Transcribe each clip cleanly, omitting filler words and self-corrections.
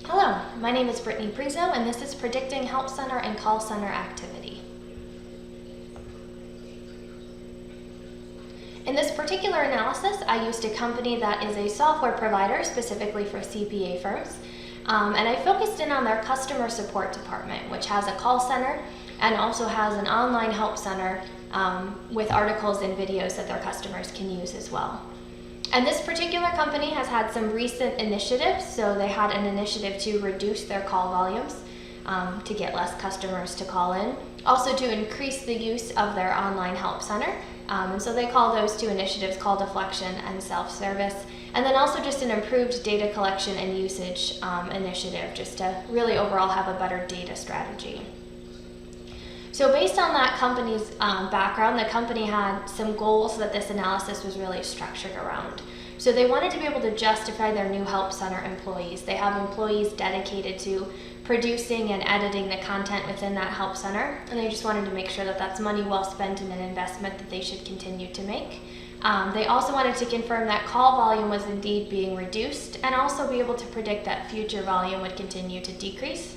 Hello, my name is Brittany Prizo, and this is Predicting Help Center and Call Center Activity. In this particular analysis, I used a company that is a software provider specifically for CPA firms, and I focused in on their customer support department, which has a call center and also has an online help center with articles and videos that their customers can use as well. And this particular company has had some recent initiatives. So they had an initiative to reduce their call volumes to get less customers to call in. Also to increase the use of their online help center. And so they call those two initiatives call deflection and self-service. And then also just an improved data collection and usage initiative just to really overall have a better data strategy. So based on that company's background, the company had some goals that this analysis was really structured around. So they wanted to be able to justify their new help center employees. They have employees dedicated to producing and editing the content within that help center, and they just wanted to make sure that that's money well spent and an investment that they should continue to make. They also wanted to confirm that call volume was indeed being reduced and also be able to predict that future volume would continue to decrease.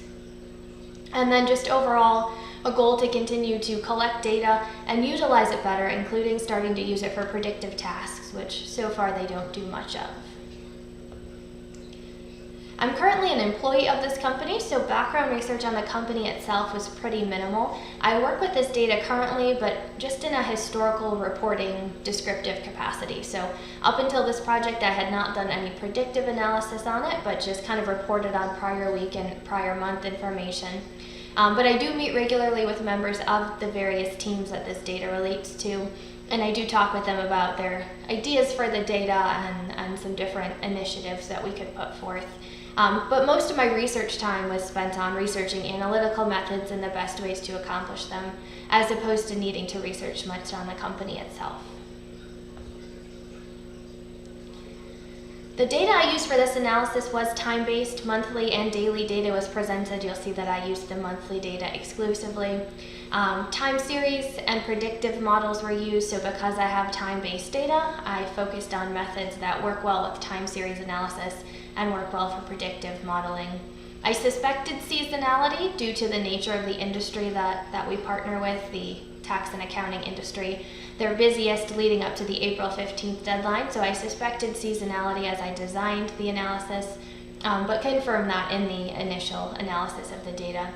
And then just overall, a goal to continue to collect data and utilize it better, including starting to use it for predictive tasks, which so far they don't do much of. I'm currently an employee of this company, so background research on the company itself was pretty minimal. I work with this data currently, but just in a historical reporting descriptive capacity. So up until this project, I had not done any predictive analysis on it, but just kind of reported on prior week and prior month information. But I do meet regularly with members of the various teams that this data relates to, and I do talk with them about their ideas for the data and some different initiatives that we could put forth. But most of my research time was spent on researching analytical methods and the best ways to accomplish them, as opposed to needing to research much on the company itself. The data I used for this analysis was time-based. Monthly and daily data was presented. You'll see that I used the monthly data exclusively. Time series and predictive models were used, so because I have time-based data, I focused on methods that work well with time series analysis and work well for predictive modeling. I suspected seasonality due to the nature of the industry that we partner with, the tax and accounting industry. They're busiest leading up to the April 15th deadline, so I suspected seasonality as I designed the analysis, but confirmed that in the initial analysis of the data.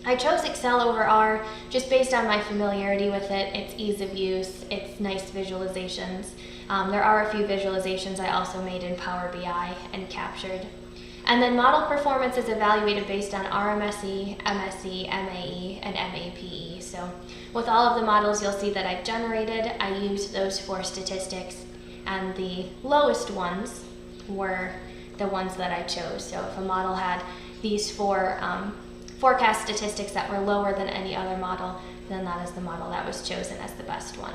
I chose Excel over R just based on my familiarity with it, its ease of use, its nice visualizations. There are a few visualizations I also made in Power BI and captured. And then model performance is evaluated based on RMSE, MSE, MAE, and MAPE. So with all of the models you'll see that I've generated, I used those four statistics, and the lowest ones were the ones that I chose. So if a model had these four forecast statistics that were lower than any other model, then that is the model that was chosen as the best one.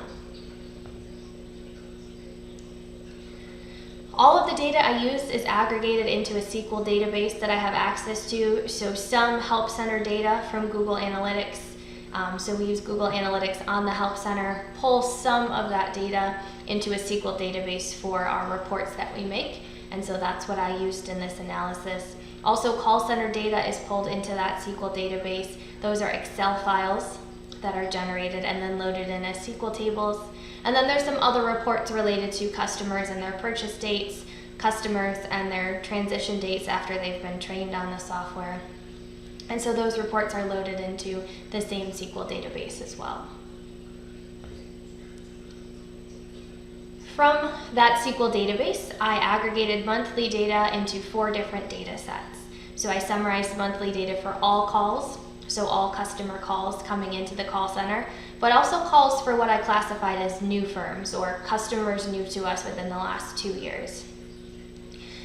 All of the data I used is aggregated into a SQL database that I have access to. So some Help Center data from Google Analytics. So we use Google Analytics on the Help Center, pull some of that data into a SQL database for our reports that we make. And so that's what I used in this analysis. Also, call center data is pulled into that SQL database. Those are Excel files that are generated and then loaded in as SQL tables. And then there's some other reports related to customers and their purchase dates, customers and their transition dates after they've been trained on the software. And so those reports are loaded into the same SQL database as well. From that SQL database, I aggregated monthly data into 4 different data sets. So I summarized monthly data for all calls, so all customer calls coming into the call center, but also calls for what I classified as new firms or customers new to us within the last 2 years.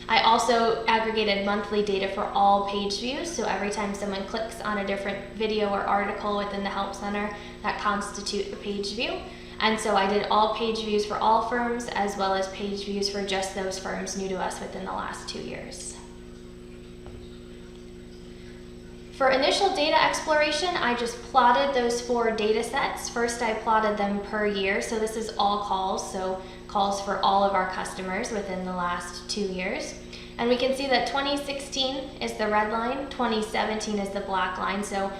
I also aggregated monthly data for all page views, so every time someone clicks on a different video or article within the Help Center, that constitute a page view. And so I did all page views for all firms as well as page views for just those firms new to us within the last 2 years. For initial data exploration, I just plotted those 4 data sets. First, I plotted them per year. So this is all calls, so calls for all of our customers within the last 2 years. And we can see that 2016 is the red line, 2017 is the black line. So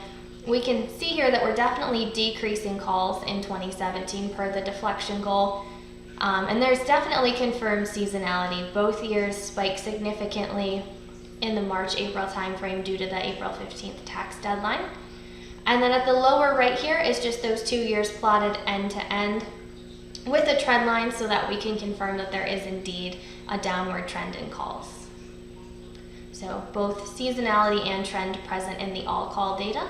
we can see here that we're definitely decreasing calls in 2017 per the deflection goal. And there's definitely confirmed seasonality. Both years spike significantly in the March-April timeframe due to the April 15th tax deadline. And then at the lower right here is just those 2 years plotted end to end with a trend line so that we can confirm that there is indeed a downward trend in calls. So both seasonality and trend present in the all call data.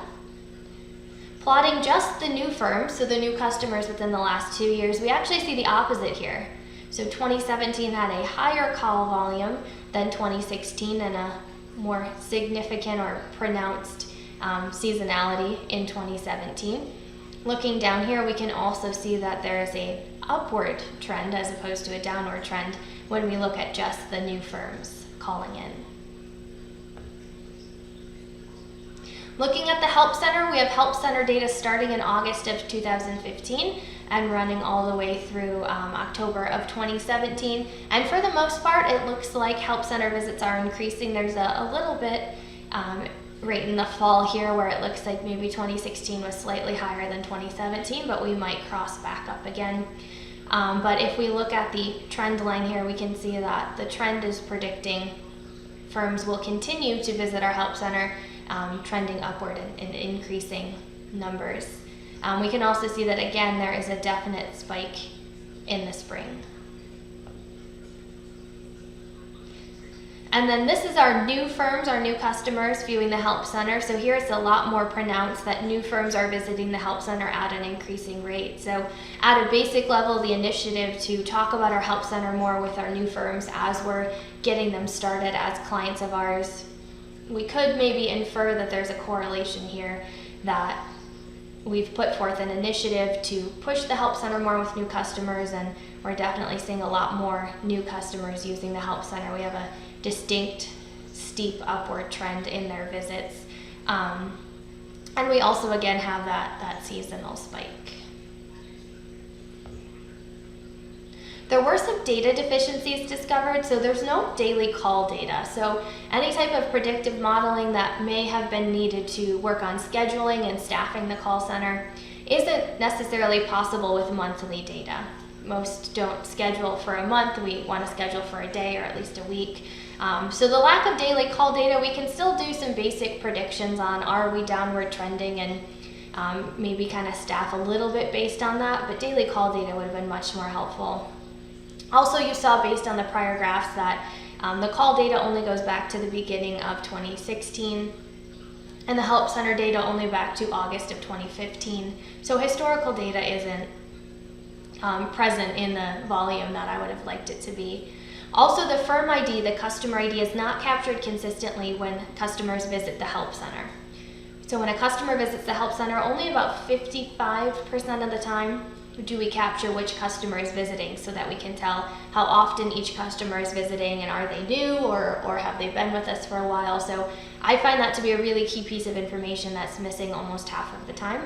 Plotting just the new firms, so the new customers within the last 2 years, we actually see the opposite here. So 2017 had a higher call volume than 2016 and a more significant or pronounced seasonality in 2017. Looking down here, we can also see that there is a upward trend as opposed to a downward trend when we look at just the new firms calling in. Looking at the Help Center, we have Help Center data starting in August of 2015 and running all the way through October of 2017. And for the most part, it looks like Help Center visits are increasing. There's a little bit right in the fall here where it looks like maybe 2016 was slightly higher than 2017, but we might cross back up again. But if we look at the trend line here, we can see that the trend is predicting firms will continue to visit our Help Center, trending upward in increasing numbers. We can also see that again there is a definite spike in the spring. And then this is our new firms, our new customers viewing the Help Center. So here it's a lot more pronounced that new firms are visiting the Help Center at an increasing rate. So at a basic level, the initiative to talk about our Help Center more with our new firms as we're getting them started as clients of ours, we could maybe infer that there's a correlation here that we've put forth an initiative to push the Help Center more with new customers, and we're definitely seeing a lot more new customers using the Help Center. We have a distinct steep upward trend in their visits. And we also again have that seasonal spike. There were some data deficiencies discovered, so there's no daily call data. So any type of predictive modeling that may have been needed to work on scheduling and staffing the call center isn't necessarily possible with monthly data. Most don't schedule for a month. We want to schedule for a day or at least a week. So the lack of daily call data, we can still do some basic predictions on are we downward trending and maybe kind of staff a little bit based on that, but daily call data would have been much more helpful. Also, you saw based on the prior graphs that the call data only goes back to the beginning of 2016 and the Help Center data only back to August of 2015. So historical data isn't present in the volume that I would have liked it to be. Also, the firm ID, the customer ID, is not captured consistently when customers visit the Help Center. So when a customer visits the Help Center, only about 55% of the time do we capture which customer is visiting so that we can tell how often each customer is visiting and are they new or have they been with us for a while. So I find that to be a really key piece of information that's missing almost half of the time.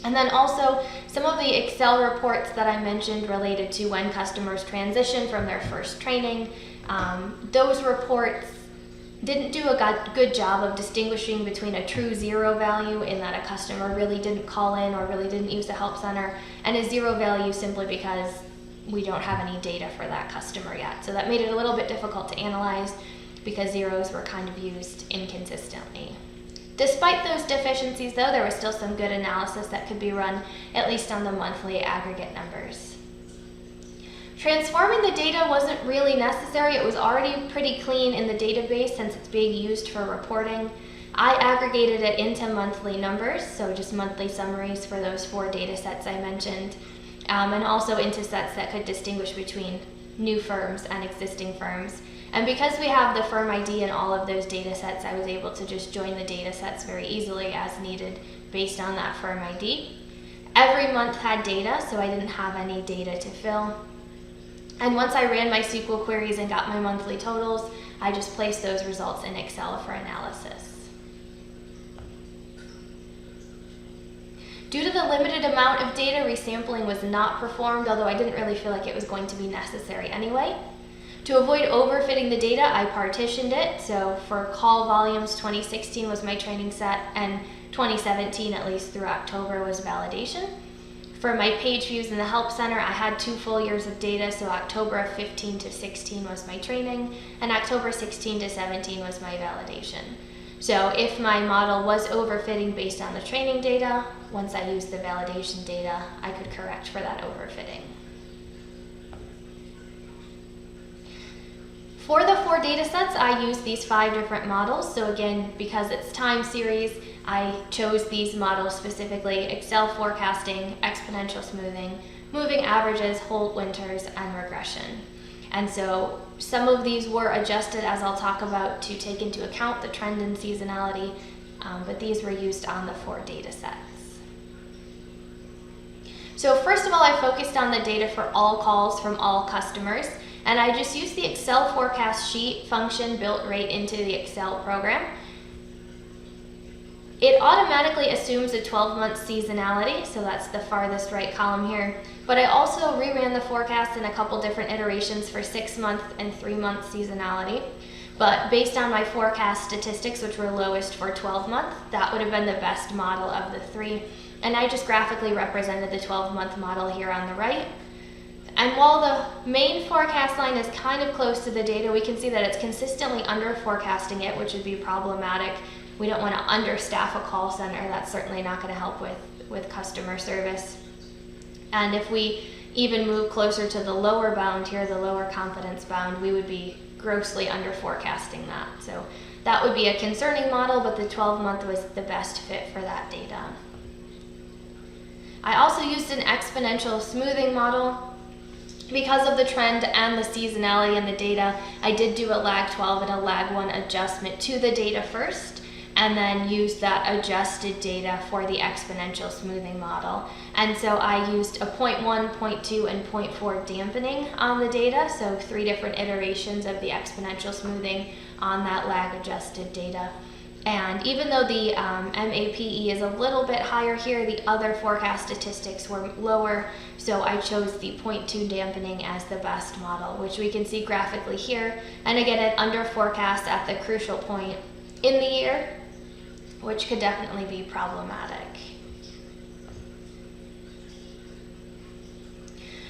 And then also some of the Excel reports that I mentioned related to when customers transition from their first training, those reports didn't do a good job of distinguishing between a true zero value in that a customer really didn't call in or really didn't use the Help Center and a zero value simply because we don't have any data for that customer yet. So that made it a little bit difficult to analyze because zeros were kind of used inconsistently. Despite those deficiencies though, there was still some good analysis that could be run at least on the monthly aggregate numbers. Transforming the data wasn't really necessary. It was already pretty clean in the database since it's being used for reporting. I aggregated it into monthly numbers, so just monthly summaries for those 4 data sets I mentioned, and also into sets that could distinguish between new firms and existing firms. And because we have the firm ID in all of those data sets, I was able to just join the data sets very easily as needed based on that firm ID. Every month had data, so I didn't have any data to fill. And once I ran my SQL queries and got my monthly totals, I just placed those results in Excel for analysis. Due to the limited amount of data, resampling was not performed, although I didn't really feel like it was going to be necessary anyway. To avoid overfitting the data, I partitioned it. So for call volumes, 2016 was my training set, and 2017, at least through October, was validation. For my page views in the Help Center, I had 2 full years of data, so October of 15 to 16 was my training, and October 16 to 17 was my validation. So if my model was overfitting based on the training data, once I used the validation data, I could correct for that overfitting. For the 4 data sets, I used these 5 different models. So again, because it's time series, I chose these models specifically: Excel forecasting, exponential smoothing, moving averages, Holt winters, and regression. And so some of these were adjusted, as I'll talk about, to take into account the trend and seasonality, but these were used on the 4 data sets. So first of all, I focused on the data for all calls from all customers, and I just used the Excel forecast sheet function built right into the Excel program. It automatically assumes a 12-month seasonality, so that's the farthest right column here. But I also reran the forecast in a couple different iterations for 6-month and 3-month seasonality. But based on my forecast statistics, which were lowest for 12-month, that would have been the best model of the 3. And I just graphically represented the 12-month model here on the right. And while the main forecast line is kind of close to the data, we can see that it's consistently under forecasting it, which would be problematic. We don't want to understaff a call center. That's certainly not going to help with customer service. And if we even move closer to the lower bound here, the lower confidence bound, we would be grossly under forecasting that. So that would be a concerning model, but the 12-month was the best fit for that data. I also used an exponential smoothing model. Because of the trend and the seasonality in the data, I did do a lag 12 and a lag 1 adjustment to the data first, and then used that adjusted data for the exponential smoothing model. And so I used a 0.1, 0.2, and 0.4 dampening on the data, so 3 different iterations of the exponential smoothing on that lag adjusted data. And even though the MAPE is a little bit higher here, the other forecast statistics were lower, so I chose the 0.2 dampening as the best model, which we can see graphically here. And again, it under forecasts at the crucial point in the year, which could definitely be problematic.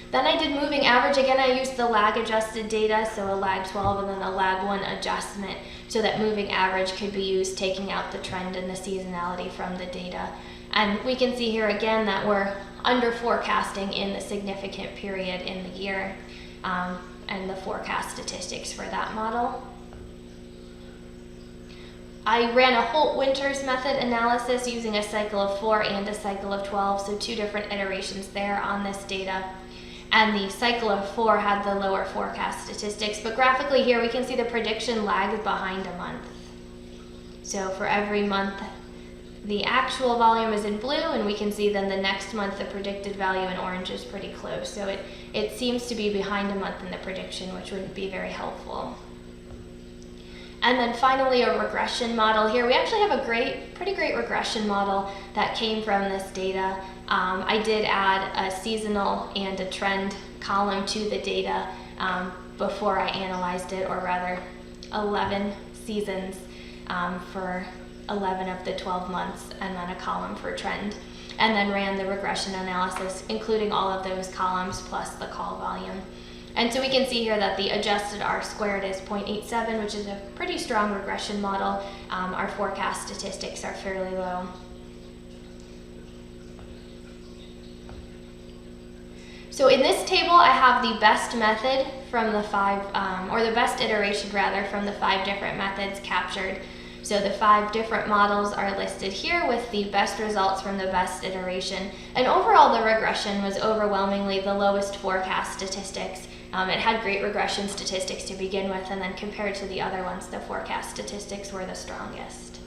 Then I did moving average. Again, I used the lag adjusted data, so a lag 12 and then a lag 1 adjustment, so that moving average could be used taking out the trend and the seasonality from the data. And we can see here again that we're under forecasting in the significant period in the year, and the forecast statistics for that model. I ran a Holt winters method analysis using a cycle of 4 and a cycle of 12, so 2 different iterations there on this data. And the cycle of 4 had the lower forecast statistics, but graphically here we can see the prediction lags behind a month. So for every month, the actual volume is in blue, and we can see then the next month the predicted value in orange is pretty close. So it seems to be behind a month in the prediction, which wouldn't be very helpful. And then finally, a regression model here. We actually have a pretty great regression model that came from this data. I did add a seasonal and a trend column to the data before I analyzed it, or rather 11 seasons for 11 of the 12 months, and then a column for trend, and then ran the regression analysis, including all of those columns plus the call volume. And so we can see here that the adjusted R squared is 0.87, which is a pretty strong regression model. Our forecast statistics are fairly low. So in this table, I have the best method from the 5, or the best iteration rather, from the 5 different methods captured. So the 5 different models are listed here with the best results from the best iteration. And overall, the regression was overwhelmingly the lowest forecast statistics. It had great regression statistics to begin with, and then compared to the other ones, the forecast statistics were the strongest.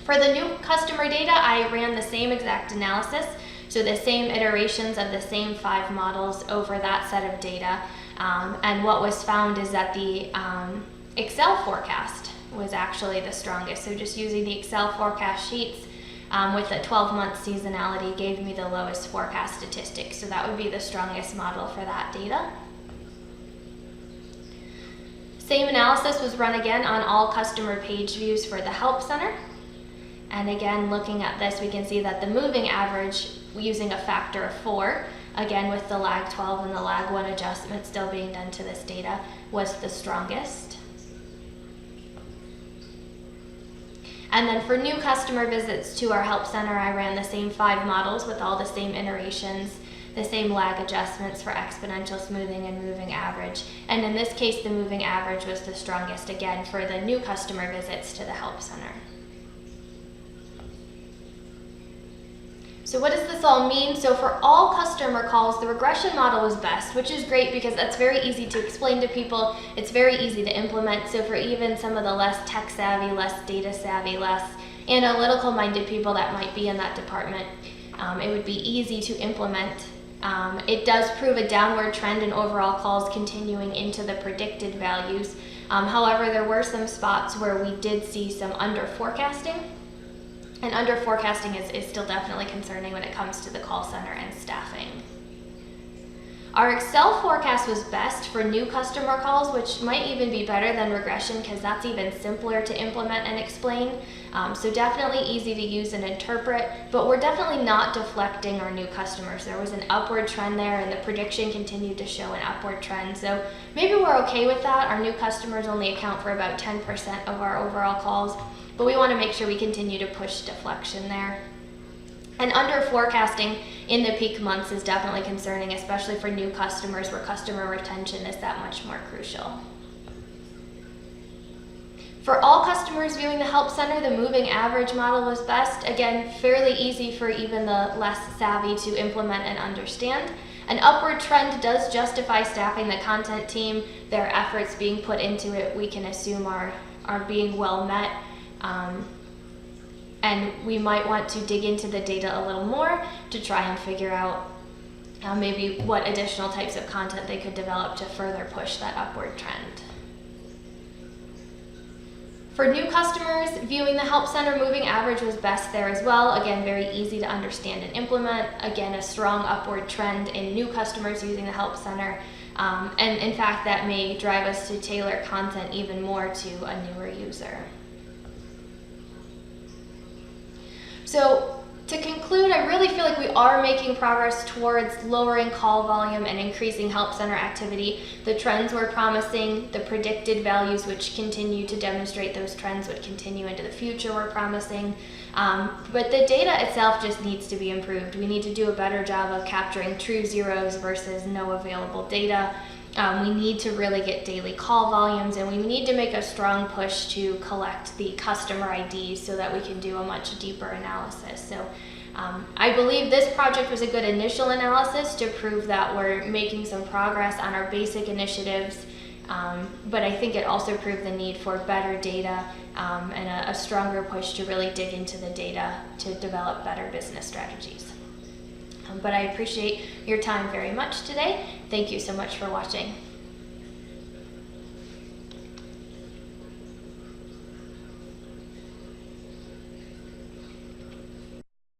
For the new customer data, I ran the same exact analysis, so the same iterations of the same 5 models over that set of data. And what was found is that the Excel forecast was actually the strongest. So just using the Excel forecast sheets, with a 12-month seasonality gave me the lowest forecast statistics. So that would be the strongest model for that data. Same analysis was run again on all customer page views for the Help Center. And again, looking at this, we can see that the moving average, using a factor of 4, again with the lag 12 and the lag 1 adjustment still being done to this data, was the strongest. And then for new customer visits to our Help Center, I ran the same 5 models with all the same iterations, the same lag adjustments for exponential smoothing and moving average. And in this case, the moving average was the strongest, again, for the new customer visits to the Help Center. So what does this all mean? So for all customer calls, the regression model was best, which is great because that's very easy to explain to people. It's very easy to implement. So for even some of the less tech savvy, less data savvy, less analytical minded people that might be in that department, it would be easy to implement. It does prove a downward trend in overall calls continuing into the predicted values. However, there were some spots where we did see some under forecasting. And under forecasting is still definitely concerning when it comes to the call center and staffing. Our Excel forecast was best for new customer calls, which might even be better than regression because that's even simpler to implement and explain. So definitely easy to use and interpret, but we're definitely not deflecting our new customers. There was an upward trend there and the prediction continued to show an upward trend. So maybe we're okay with that. Our new customers only account for about 10% of our overall calls, but we want to make sure we continue to push deflection there. And under forecasting in the peak months is definitely concerning, especially for new customers where customer retention is that much more crucial. For all customers viewing the Help Center, the moving average model was best. Again, fairly easy for even the less savvy to implement and understand. An upward trend does justify staffing the content team. Their efforts being put into it, we can assume are being well met. And we might want to dig into the data a little more to try and figure out maybe what additional types of content they could develop to further push that upward trend. For new customers, viewing the Help Center, moving average was best there as well. Again, very easy to understand and implement. Again, a strong upward trend in new customers using the Help Center. And in fact, that may drive us to tailor content even more to a newer user. So to conclude, I really feel like we are making progress towards lowering call volume and increasing Help Center activity. The trends were promising, the predicted values which continue to demonstrate those trends would continue into the future were promising, but the data itself just needs to be improved. We need to do a better job of capturing true zeros versus no available data. We need to really get daily call volumes, and we need to make a strong push to collect the customer IDs so that we can do a much deeper analysis. So I believe this project was a good initial analysis to prove that we're making some progress on our basic initiatives, but I think it also proved the need for better data and a stronger push to really dig into the data to develop better business strategies. But I appreciate your time very much today. Thank you so much for watching.